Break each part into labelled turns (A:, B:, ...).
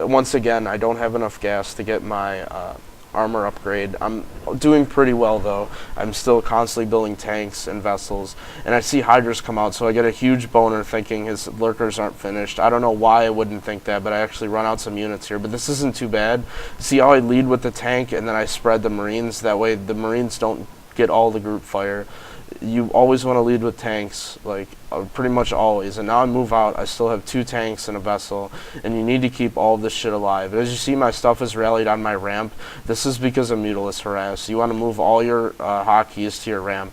A: once again, I don't have enough gas to get my armor upgrade. I'm doing pretty well though. I'm still constantly building tanks and vessels, and I see Hydras come out, so I get a huge boner thinking his lurkers aren't finished. I don't know why I wouldn't think that, but I actually run out some units here. But this isn't too bad. See how I lead with the tank and then I spread the Marines? That way the Marines don't get all the group fire. You always want to lead with tanks, like pretty much always. And now I move out, I still have 2 tanks and a vessel, and you need to keep all of this shit alive. As you see, my stuff is rallied on my ramp. This is because of Mutilus Harass. You want to move all your hotkeys to your ramp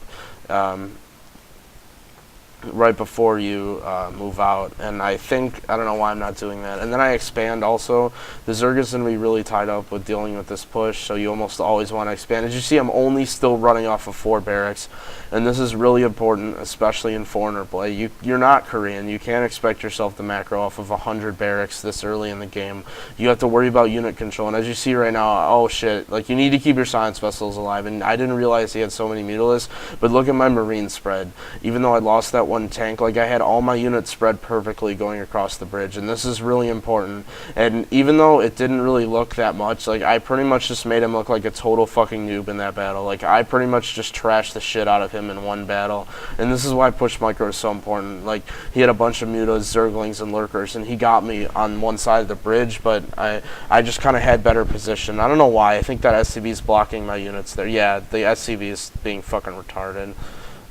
A: right before you move out, and I don't know why I'm not doing that. And then I expand also. The Zerg is going to be really tied up with dealing with this push, so you almost always want to expand. As you see, I'm only still running off of 4 barracks, and this is really important, especially in foreigner play. You're not Korean. You can't expect yourself to macro off of 100 barracks this early in the game. You have to worry about unit control, and as you see right now, oh shit, like you need to keep your science vessels alive, and I didn't realize he had so many Mutilis, but look at my Marine spread. Even though I lost that one tank, like I had all my units spread perfectly going across the bridge, and this is really important. And even though it didn't really look that much, like I pretty much just made him look like a total fucking noob in that battle. Like I pretty much just trashed the shit out of him in one battle, and this is why push micro is so important. Like he had a bunch of mutas, zerglings, and lurkers, and he got me on one side of the bridge, but I just kind of had better position. I don't know why. I think that SCV is blocking my units there. Yeah, the SCV is being fucking retarded.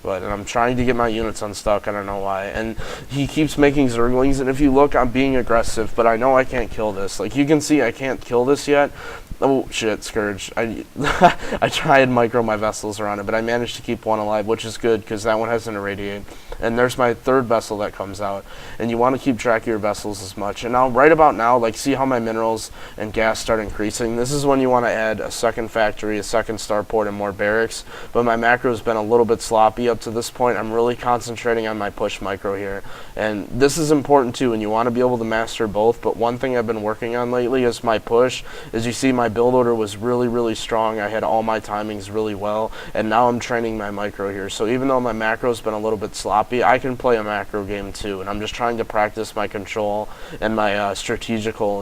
A: But I'm trying to get my units unstuck, I don't know why. And he keeps making zerglings, and if you look, I'm being aggressive, but I know I can't kill this. Like you can see, I can't kill this yet. Oh shit, Scourge. I tried and micro my vessels around it, but I managed to keep one alive, which is good because that one has an irradiate. And there's my 3rd vessel that comes out, and you want to keep track of your vessels as much. And now, right about now, like see how my minerals and gas start increasing? This is when you want to add a 2nd factory, a 2nd starport, and more barracks. But my macro has been a little bit sloppy up to this point. I'm really concentrating on my push micro here, and this is important too, and you want to be able to master both. But one thing I've been working on lately is my push. As you see, my build order was really strong. I had all my timings really well, and now I'm training my micro here. So even though my macro's been a little bit sloppy, I can play a macro game too, and I'm just trying to practice my control and my strategical,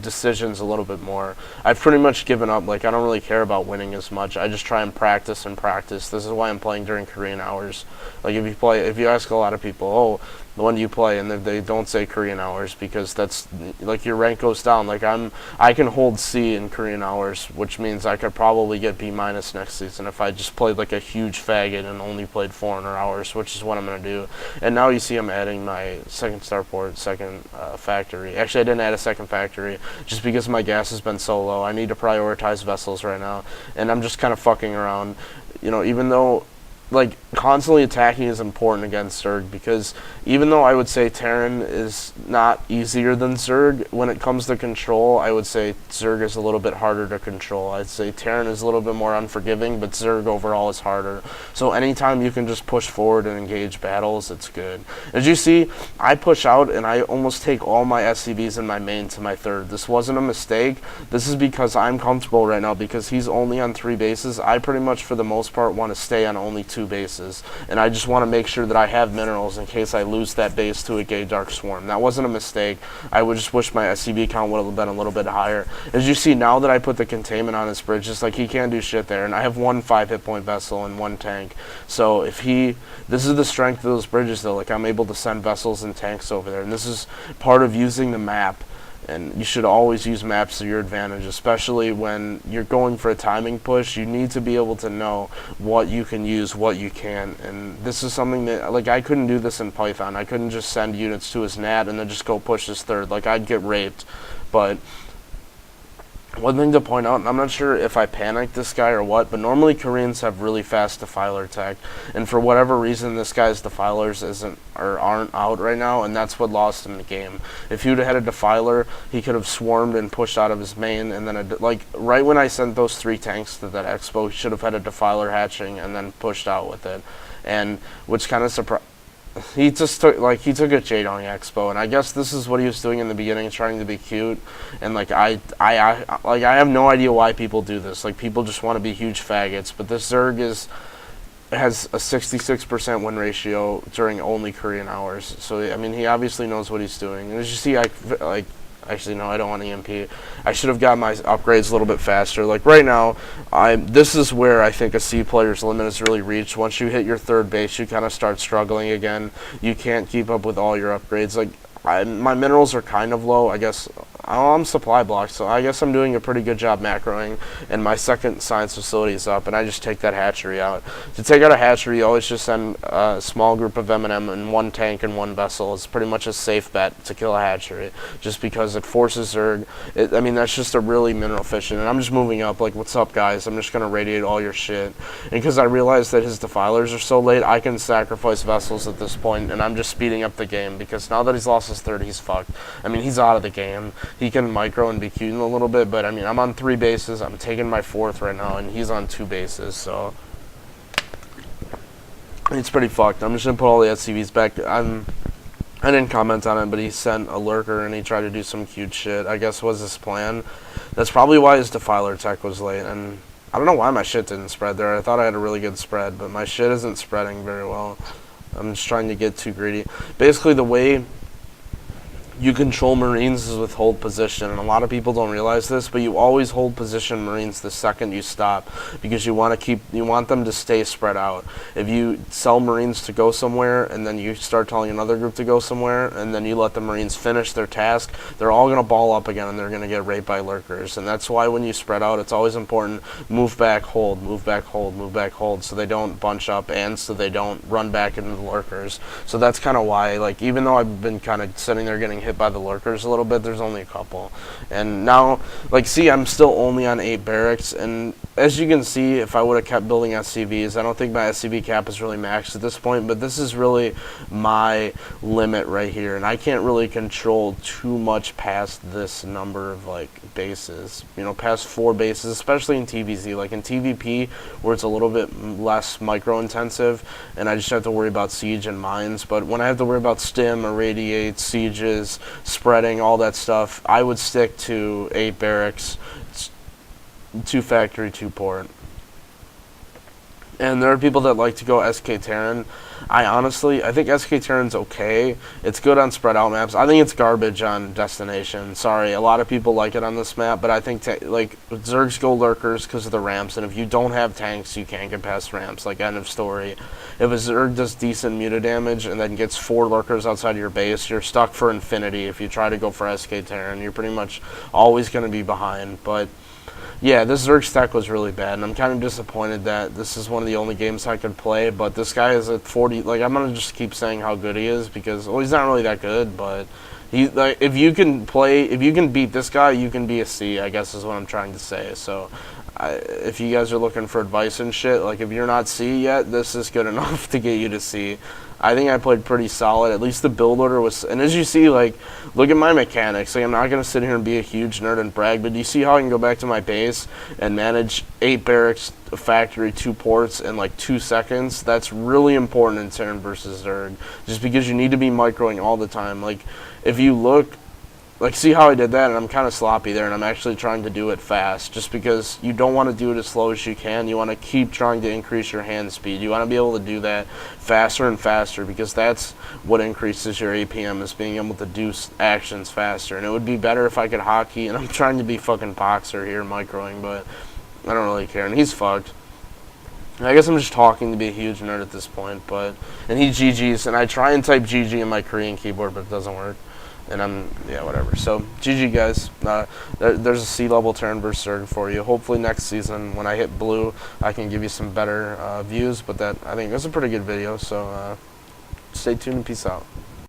A: decisions a little bit more. I've pretty much given up. Like I don't really care about winning as much. I just try and practice and practice. This is why I'm playing during Korean hours. Like if you ask a lot of people, oh, when do you play, and they don't say Korean hours, because that's like your rank goes down. Like I can hold C in Korean hours, which means I could probably get B- next season if I just played like a huge faggot and only played foreigner hours, which is what I'm gonna do. And now you see I'm adding my 2nd starport, 2nd factory. Actually, I didn't add a 2nd factory just because my gas has been so low. I need to prioritize vessels right now, and I'm just kind of fucking around. Even though like constantly attacking is important against Zerg, because even though I would say Terran is not easier than Zerg, when it comes to control, I would say Zerg is a little bit harder to control. I'd say Terran is a little bit more unforgiving, but Zerg overall is harder. So anytime you can just push forward and engage battles, it's good. As you see, I push out and I almost take all my SCVs in my main to my 3rd. This wasn't a mistake. This is because I'm comfortable right now, because he's only on 3 bases. I pretty much for the most part want to stay on only 2 bases, and I just want to make sure that I have minerals in case I lose that base to a gay dark swarm. That wasn't a mistake. I would just wish my SCV count would have been a little bit higher. As you see, now that I put the containment on his bridge, just like he can't do shit there, and I have 1 5 hit point vessel and 1 tank. So this is the strength of those bridges though, like I'm able to send vessels and tanks over there, and this is part of using the map. And you should always use maps to your advantage, especially when you're going for a timing push. You need to be able to know what you can use, what you can't. And this is something that, like, I couldn't do this in Python. I couldn't just send units to his NAT and then just go push his 3rd. Like, I'd get raped. But one thing to point out, and I'm not sure if I panicked this guy or what, but normally Koreans have really fast defiler tech, and for whatever reason this guy's defilers aren't out right now, and that's what lost him the game. If he would have had a defiler, he could have swarmed and pushed out of his main, and then right when I sent those 3 tanks to that expo, he should have had a defiler hatching and then pushed out with it, and which kind of surprised. He just took a Jaedong Expo, and I guess this is what he was doing in the beginning, trying to be cute. And like I have no idea why people do this. Like people just want to be huge faggots. But this Zerg has a 66% win ratio during only Korean hours. So I mean, he obviously knows what he's doing. And as you see, Actually, no, I don't want EMP. I should have got my upgrades a little bit faster. Like right now, this is where I think a C player's limit is really reached. Once you hit your third base, you kind of start struggling again. You can't keep up with all your upgrades. Like my minerals are kind of low. I guess I'm supply blocked, so I guess I'm doing a pretty good job macroing. And my second science facility is up, and I just take that hatchery out. To take out a hatchery, you always just send a small group of M&M and one tank and one vessel. It's pretty much a safe bet to kill a hatchery, just because it forces zerg. I mean, that's just a really mineral efficient. And I'm just moving up, like, what's up, guys? I'm just gonna radiate all your shit. And because I realized that his defilers are so late, I can sacrifice vessels at this point, and I'm just speeding up the game, because now that he's lost his third, he's fucked. I mean, he's out of the game. He can micro and be cute a little bit, but I mean, I'm on 3 bases. I'm taking my 4th right now, and he's on 2 bases, so it's pretty fucked. I'm just gonna put all the SCVs back. I didn't comment on it, but he sent a lurker and he tried to do some cute shit. I guess was his plan. That's probably why his defiler tech was late, and I don't know why my shit didn't spread there. I thought I had a really good spread, but my shit isn't spreading very well. I'm just trying to get too greedy. Basically, the way you control Marines is with hold position, and a lot of people don't realize this, but you always hold position Marines the second you stop, because you want them to stay spread out. If you sell Marines to go somewhere and then you start telling another group to go somewhere and then you let the Marines finish their task, they're all going to ball up again and they're going to get raped by lurkers. And that's why when you spread out, it's always important, move back, hold, move back, hold, move back, hold, so they don't bunch up and so they don't run back into the lurkers. So that's kind of why, like, even though I've been kind of sitting there getting hit by the lurkers a little bit, there's only a couple. And now, like, see, I'm still only on 8 barracks, and as you can see, if I would have kept building SCVs, I don't think my SCV cap is really maxed at this point, but this is really my limit right here, and I can't really control too much past this number of, like, bases, you know, past 4 bases, especially in TvZ. Like in TvP, where it's a little bit less micro intensive, and I just have to worry about siege and mines, but when I have to worry about stim, irradiate, sieges, spreading, all that stuff, I would stick to 8 barracks, 2 factory, 2 port. And there are people that like to go SK Terran. I think SK Terran's okay. It's good on spread out maps. I think it's garbage on Destination. Sorry, a lot of people like it on this map, but I think like Zergs go lurkers because of the ramps, and if you don't have tanks, you can't get past ramps. Like, end of story. If a Zerg does decent muta damage and then gets 4 lurkers outside of your base, you're stuck for infinity. If you try to go for SK Terran, you're pretty much always going to be behind. But yeah, this Zerg stack was really bad, and I'm kind of disappointed that this is one of the only games I could play, but this guy is at 40, like, I'm going to just keep saying how good he is, because, well, he's not really that good, but he, like, if you can beat this guy, you can be a C, I guess is what I'm trying to say. So if you guys are looking for advice and shit, like, if you're not C yet, this is good enough to get you to C. I think I played pretty solid. At least the build order was, and as you see, like, look at my mechanics. Like, I'm not going to sit here and be a huge nerd and brag, but do you see how I can go back to my base and manage 8 barracks, a factory, 2 ports in like 2 seconds? That's really important in Terran versus Zerg, just because you need to be microing all the time. Like, if you look, like, see how I did that, and I'm kind of sloppy there, and I'm actually trying to do it fast, just because you don't want to do it as slow as you can. You want to keep trying to increase your hand speed. You want to be able to do that faster and faster, because that's what increases your APM, is being able to do actions faster. And it would be better if I could hockey, and I'm trying to be fucking boxer here, microing, but I don't really care, and he's fucked. I guess I'm just talking to be a huge nerd at this point, but, and he GG's, and I try and type GG in my Korean keyboard, but it doesn't work. And yeah, whatever. So, GG, guys. There's a C-level Terran versus Zerg for you. Hopefully next season, when I hit blue, I can give you some better views. But I think that's a pretty good video. So, stay tuned and peace out.